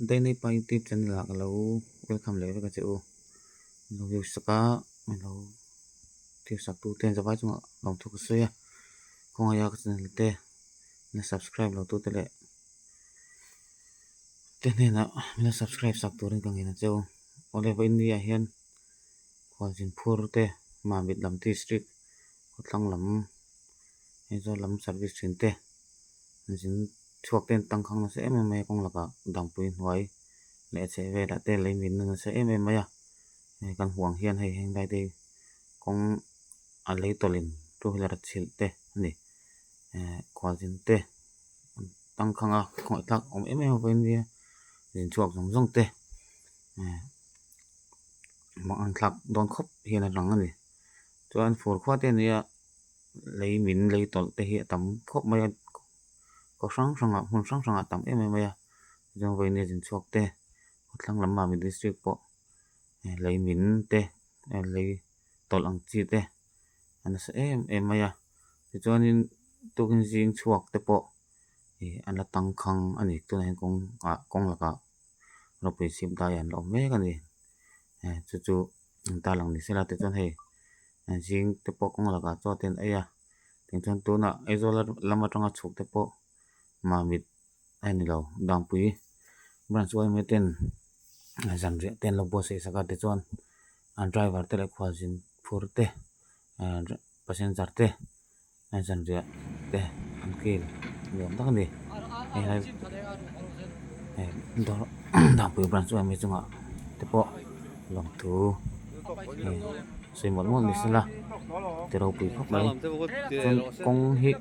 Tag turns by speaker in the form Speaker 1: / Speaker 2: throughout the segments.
Speaker 1: đây này bay tiếp chân là cái lâu welcome lấy cái chỗ lâu yêu saka lâu tiếp sắc tu tên cho vai chung lòng thuộc soi không ai cái channel te na subscribe lâu tu te lệ tên này na mình subscribe sắc tu rin kang ina chỗ ole vai India hian kwalin phur te ma mit lam district kotlang lam hay do lam service thin te jin chuak ten tang khang na se em mai kong laka dang puin huai le che ve da te le min na se em mai ya kan huang hian hei heng dai te kong a le tolin tu hilar chil te ni kwalin te tang khang a khoi tak om em em ven dia jin chuak jong jong te ma an thak don khop hian a rang ani chuan for khwa te nia lấy min lấy tol te hi tam khop mai có sáng sáng hun sáng sáng tam em em ya jong vai ne jin chuak te thlang lam ma mi district po lấy min te lấy tol ang chi te an sa em ya ti chuanin tukin jing chuak te po an la tang khang ani tu nei kong la ka ro pe sim da yan lo me ka ni chu chu ta lang ni sela te chuan hei jing te po kong la ka cho ten aya tin chuan tu na aizola lama tanga chuk te po ma mit ai ni lo dang pui branch wai me ten zan re ten lo bo se saka te chuan an driver te le khwal jin phur te passenger te zan re te an kil yom tak ni ai lai do dang pui branch wai me chunga te po long thu soi một món đi xem từ đầu bị khóc đấy con hít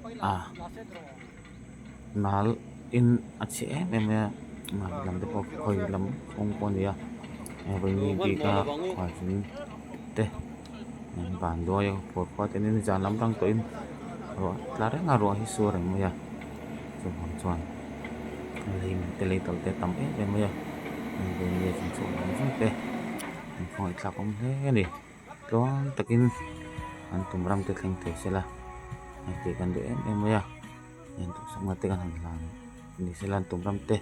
Speaker 1: nal in ache em mà làm được một hồi làm không con gì à với những cái quả chín thế bản đôi một quả thế nên giờ lắm đang tới rồi lá đấy ngà rồi xua rồi mới à rồi hoàn toàn lấy tàu tê tắm em mới à với những cái chuyện không thế khỏi là không thế này đó takin an tumram te thleng te sela te kan de em ya en tu sanga te kan han lan ni selan tumram te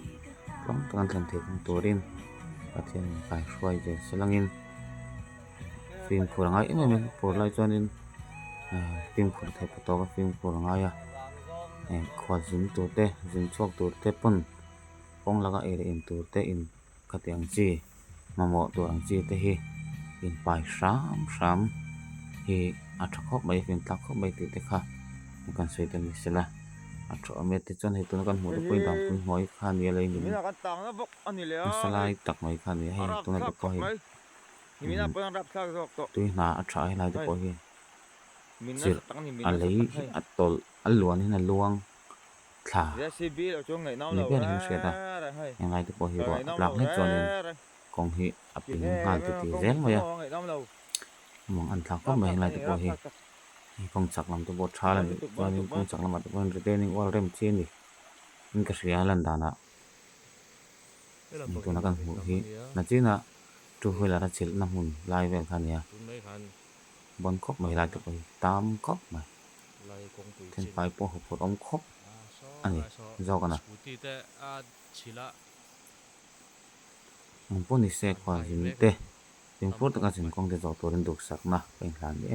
Speaker 1: long kan thlan the kong turin pathian kai hruai je selangin film phurangai em por lai chuanin film phur the photo ka film phurangai ya khwa jin tu te jin chuak tu te pon kong laga ere in tu te in katiang chi mamo tu ang chi te hi in pai sam hi athakop mai fin takop mai ti te kha kan sei ten ni sela atho ame te chon he tun kan mu de point dam pun hoi kha ni le ni
Speaker 2: kan tang na bok ani le
Speaker 1: salai tak mai kha ni he tun na ko hi
Speaker 2: mina pon rap thak jok to
Speaker 1: tu na atha hi lai de ko hi
Speaker 2: mina tang ni mina
Speaker 1: alei atol alluan hin luang thla
Speaker 2: jcb lo chung ngai naw
Speaker 1: ni
Speaker 2: lo
Speaker 1: ben hin se da yang lai de ko hi ro plak ni chon kong hi aping ngal ti zel ma ya mong an thak ko mai lai de ko hi kong chak lam to bo tha la ni chuan kong chak lam at bon retaining wall rem chi ni in ka ria lan dana tu na kan mu hi na chi na tu hoi la ra chil na mun lai vel khan ya bon khop mai lai to ko tam khop mai ten pai po ho po om khop ani zo kana mun po ni se kwa jin te tin po ta ka jin kong de zo to ren duk sak na pen hlan ni